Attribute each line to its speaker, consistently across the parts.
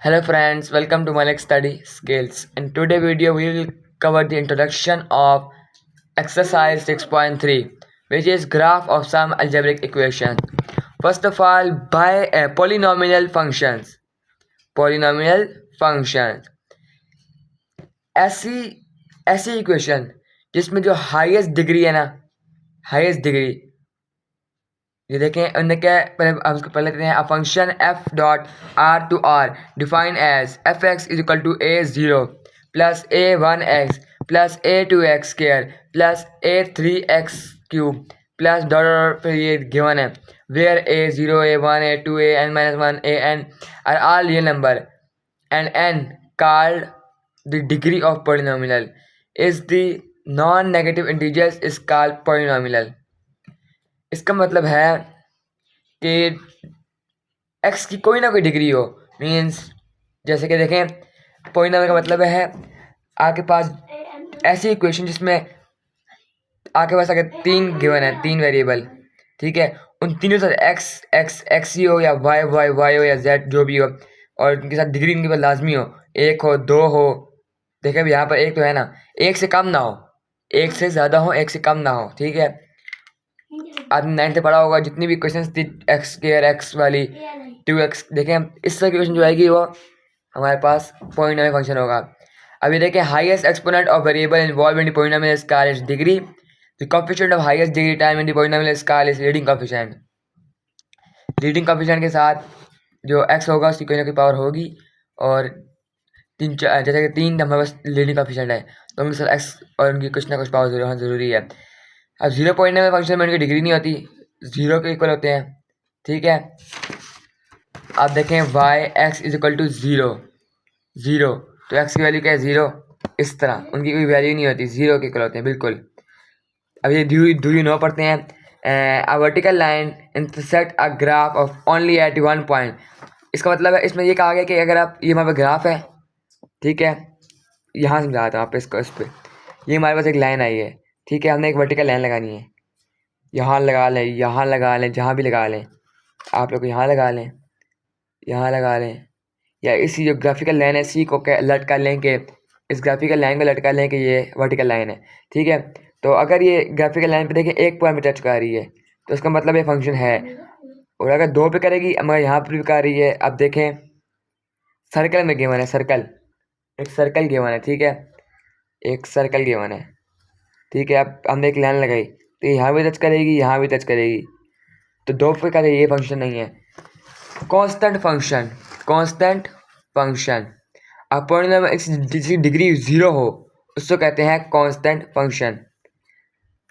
Speaker 1: Hello friends, welcome to Malik Study Skills. In today's video, we will cover the introduction of exercise 6.3, which is graph of some algebraic equation. First of all, by polynomial functions. Polynomial functions. ऐसी equation जिसमें जो highest degree है ना, highest degree ये देखें उन्हें क्या पहले हम उसको पहले लेते हैं a function f dot r to r define as F X is equal to a0 plus a1x plus a2x square plus a3x cube plus dot फिर ये गिवन है where a0 a1 a2 an-1 an are all real number and n called the degree of polynomial is the non-negative integers is called polynomial. इसका मतलब है कि x की कोई ना कोई डिग्री हो, मीन्स जैसे कि देखें पोलिनोमियल का मतलब है आपके पास ऐसी इक्वेशन जिसमें आपके पास अगर तीन गिवन है, तीन वेरिएबल, ठीक है, उन तीनों के साथ x ही हो या y हो या z जो भी हो और उनके साथ डिग्री इनके पास लाजमी हो, एक हो दो हो। देखें यहाँ पर एक तो है ना, एक से कम ना हो, एक से ज़्यादा हो, एक से कम ना हो, ठीक है। आपने 9th से पढ़ा होगा जितनी भी क्वेश्चन थी एक्स स्क्वायर एक्स वाली 2x, देखें इस तरह की क्वेश्चन जो आएगी वो हमारे पास पॉलिनोमियल फंक्शन होगा। अभी देखें highest exponent of variable involve in the polynomial scale is degree, the coefficient of highest degree time in the polynomial scale is leading coefficient. Leading coefficient के साथ जो x होगा उसकी कोई ना कोई पावर होगी और तीन चार जैसे कि तीन हमारे पास लीडिंग कोएफिशिएंट है तो उनके साथ x और उनकी कुछ ना कुछ पावर ज़रूरी है। अब 0 पॉलिनोमियल फंक्शन में उनकी डिग्री नहीं होती, 0 के इक्वल होते हैं, ठीक है। आप देखें y(x) इज इक्वल टू 0 तो x की वैल्यू क्या है 0, इस तरह उनकी कोई वैल्यू नहीं होती, 0 के इक्वल होते हैं बिल्कुल। अब ये डू यू नो पढ़ते हैं a vertical line intersect a graph of only at one point. इसका मतलब है इसमें ये कहा गया कि अगर आप ये हमारे पास ग्राफ है, ठीक है, यहाँ समझाता हूँ आप इसको, इस पर ये हमारे पास एक लाइन आई है, ठीक है, हमने एक वर्टिकल लाइन लगानी है, यहाँ लगा लें, यहाँ लगा लें, जहाँ भी लगा लें, आप लोग यहाँ लगा लें, यहाँ लगा लें, या इसी जो ग्राफिकल लाइन है इसी को लटका लें कि इस ग्राफिकल लाइन को लटका लें कि ये वर्टिकल लाइन है, ठीक है। तो अगर ये ग्राफिकल लाइन पे देखें एक पॉइंट पे टच कर रही है तो इसका मतलब ये फंक्शन है, और अगर दो पे करेगी मगर यहाँ पर भी कर रही है। अब देखें सर्कल में गिवन है, सर्कल, एक सर्कल गिवन है, ठीक है, एक सर्कल गिवन है, ठीक है। अब हमने एक लाइन लगाई तो यहाँ भी टच करेगी, यहाँ भी टच करेगी, तो दो पे का ये फंक्शन नहीं है। कांस्टेंट फंक्शन अब पॉलिनोमियल जिसकी डिग्री 0 हो उसको कहते हैं कांस्टेंट फंक्शन।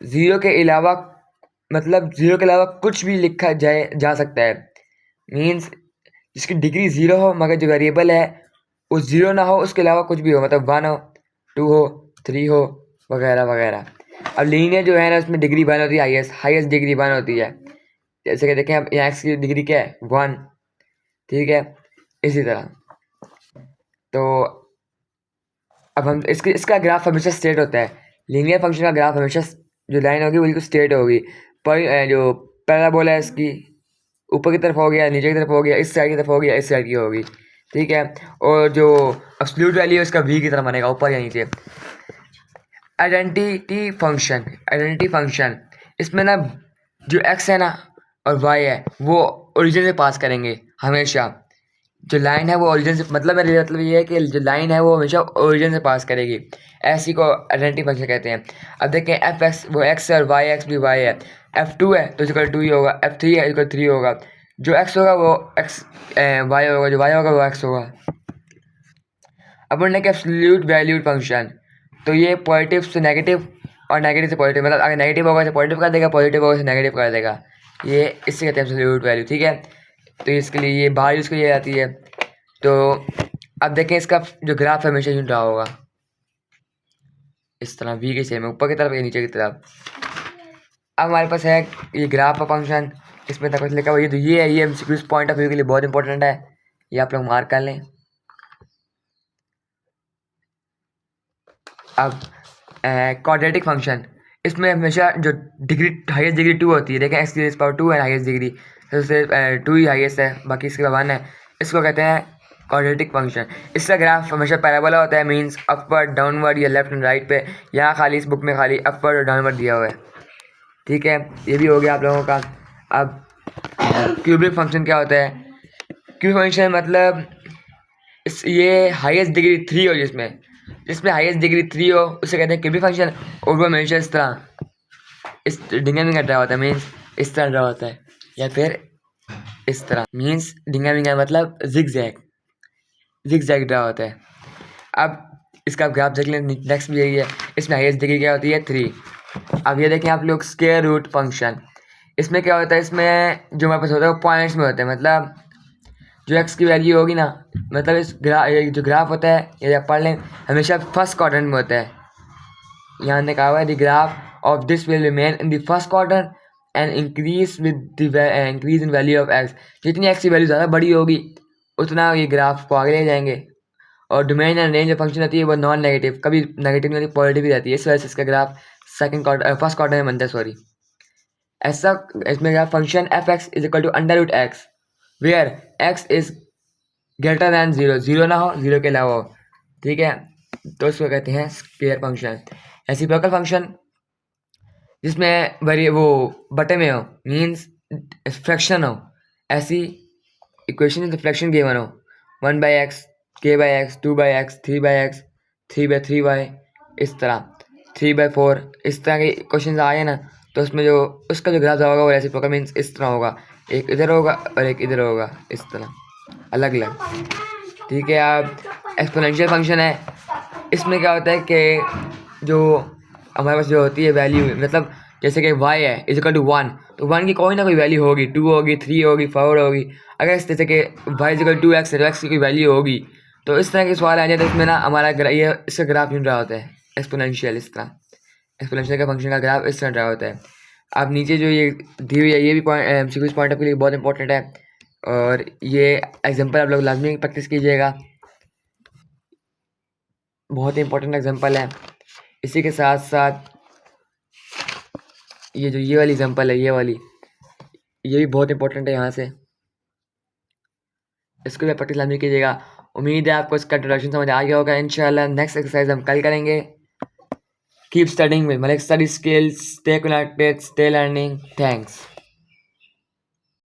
Speaker 1: 0 के अलावा मतलब 0 के अलावा कुछ भी लिखा जा सकता है, मीन्स जिसकी डिग्री 0 हो मगर जो वेरिएबल है वो 0 ना हो, उसके अलावा कुछ भी हो, मतलब 1 हो 2 हो 3 हो वगैरह वगैरह। अब लीनियर जो है ना उसमें डिग्री 1 होती है, हाईएस्ट डिग्री 1 होती है। जैसे कि देखें अब यहाँ x की डिग्री क्या है 1, ठीक है, इसी तरह। तो अब हम इसका ग्राफ हमेशा स्ट्रेट होता है, लीनियर फंक्शन का ग्राफ हमेशा जो लाइन होगी वो बिल्कुल स्ट्रेट होगी। पर जो पैराबोला है इसकी ऊपर की तरफ हो गया, नीचे की तरफ हो गया, इस साइड की तरफ हो गया, इस साइड की होगी, ठीक है। और जो एब्सोल्यूट वैल्यू है उसका v की तरफ बनेगा, ऊपर या नीचे। आइडेंटिटी फंक्शन इसमें ना जो x है ना और y है वो ओरिजिन से पास करेंगे हमेशा। जो लाइन है वो ओरिजिन से मतलब ये है कि जो लाइन है वो हमेशा ओरिजिन से पास करेगी, ऐसी को आइडेंटिटी फंक्शन कहते हैं। अब देखें एफ एक्स वो x है और वाई एक्स भी y है, f2 है तो इक्वल 2 ही होगा, f3 है इक्वल 3 होगा, जो x होगा वो x y होगा, जो y होगा वो x होगा। अब उन्होंने कहा एब्सोल्यूट वैल्यूड फंक्शन, तो ये पॉजिटिव से नेगेटिव और नेगेटिव से पॉजिटिव, मतलब अगर नेगेटिव होगा तो पॉजिटिव कर देगा, पॉजिटिव होगा तो नेगेटिव कर देगा, ये इससे कहते हैं एब्सोल्यूट वैल्यू, ठीक है। तो इसके लिए ये बाहर यूज़ की जाती है। तो अब देखें इसका जो ग्राफ है हमेशा यूँ रहा होगा इस तरह v के शेप में, ऊपर की तरफ या नीचे की तरफ। अब हमारे पास है ये ग्राफ का फंक्शन, इसमें तक कुछ लिखा हुआ, ये है, ये एमसीक्यूज़ पॉइंट ऑफ व्यू के लिए बहुत इंपॉर्टेंट है, ये आप लोग मार्क कर लें। अब क्वाड्रेटिक फंक्शन, इसमें हमेशा जो डिग्री हाईएस्ट डिग्री 2 होती है, देखें x की पावर 2 है हाईएस्ट डिग्री, सबसे 2 ही हाईएस्ट है, बाकी इसके बाद 1 है, इसको कहते हैं क्वाड्रेटिक फंक्शन, इसका ग्राफ हमेशा पैराबोला होता है, मींस अपवर्ड डाउनवर्ड या लेफ्ट एंड राइट पे। यहाँ खाली इस बुक में खाली अपवर्ड और डाउनवर्ड दिया हुआ है, ठीक है। ये भी हो गया आप लोगों का। अब क्यूबिक फंक्शन क्या होता है? क्यूबिक फंक्शन मतलब ये हाईएस्ट डिग्री 3 हो, जिसमें हाईएस्ट डिग्री 3 हो उसे कहते हैं क्यूबिक फंक्शन। और वो हमेशा इस तरह इस ढिंगा मिंगा ड्रा होता है, मीन्स इस तरह ड्रा होता है, या फिर इस तरह, मीन्स ढिंगा मिंगा मतलब जिग ड्रा होता है। अब इसका ग्राफ देख लें, नेक्स्ट भी यही है। इसमें हाईएस्ट डिग्री क्या होती है? 3। अब ये देखें आप लोग स्क्वायर रूट फंक्शन। इसमें क्या होता है? इसमें जो हमारे पास होता है वो पॉइंट्स में होता है, मतलब जो एक्स की वैल्यू होगी ना, मतलब ये जो ग्राफ होता है, ये आप पढ़ लें, हमेशा फर्स्ट क्वाड्रेंट में होता है। यहाँ ने कहा हुआ है the graph of this will remain in the first quadrant and increase with the increase in value of x. जितनी एक्स की वैल्यू ज़्यादा बड़ी होगी उतना ये ग्राफ को आगे ले जाएंगे। और डोमेन एंड रेंज जो फंक्शन होती है वो नॉन नेगेटिव, कभी नेगेटिव नहीं, पॉजिटिव ही रहती है। इस वजह से इसका ग्राफ फर्स्ट क्वाड्रेंट में बनता है, सॉरी। ऐसा इसमें graph function F X is equal to under root X where X is greater than 0, 0 ना हो, 0 के अलावा हो, ठीक है। तो इसको कहते हैं स्क्वायर फंक्शन। रेसिप्रोकल फंक्शन जिसमें वो बटे में हो, मीन्स फ्रैक्शन हो, ऐसी इक्वेशन फ्रैक्शन गिवन हो, 1/x, k/x, 2/x, 3/x, 3/3y, इस तरह 3/4, इस तरह के क्वेश्चन आए ना, तो उसमें जो उसका जो ग्राफ होगा वो रेसिप्रोकल मीन्स इस तरह होगा, एक इधर होगा और एक इधर होगा, इस तरह अलग अलग, ठीक है। अब एक्सपोनेंशियल फंक्शन है। इसमें क्या होता है कि जो हमारे पास जो होती है वैल्यू, मतलब जैसे कि y है इज इक्वल टू 1, तो 1 की कोई ना कोई वैल्यू होगी, 2 होगी, 3 होगी, 4 होगी। अगर इस जैसे कि y is equal to 2x है तो x की कोई वैल्यू होगी, तो इस तरह के सवाल आ जाए तो इसमें ना हमारा ये इसका ग्राफ नहीं रहा होता है एक्सपोनेंशियल, इस तरह एक्सपोनेंशियल का फंक्शन का ग्राफ इस तरह रहा होता है। अब नीचे जो ये दी हुई है ये भी पॉइंट पॉइंट के लिए बहुत इंपॉर्टेंट है, और ये एग्जांपल आप लोग लाजमी प्रैक्टिस कीजिएगा, बहुत ही इंपॉर्टेंट एग्जांपल है। इसी के साथ साथ ये जो ये वाली एग्जांपल है, ये भी बहुत इंपॉर्टेंट है, यहाँ से इसको भी प्रैक्टिस लाजमी कीजिएगा। उम्मीद है आपको इसका इंट्रोडक्शन समझ आ गया होगा। इंशाल्लाह नेक्स्ट एक्सरसाइज हम कल करेंगे। Keep studying with Malik study skills, stay connected, stay learning. Thanks.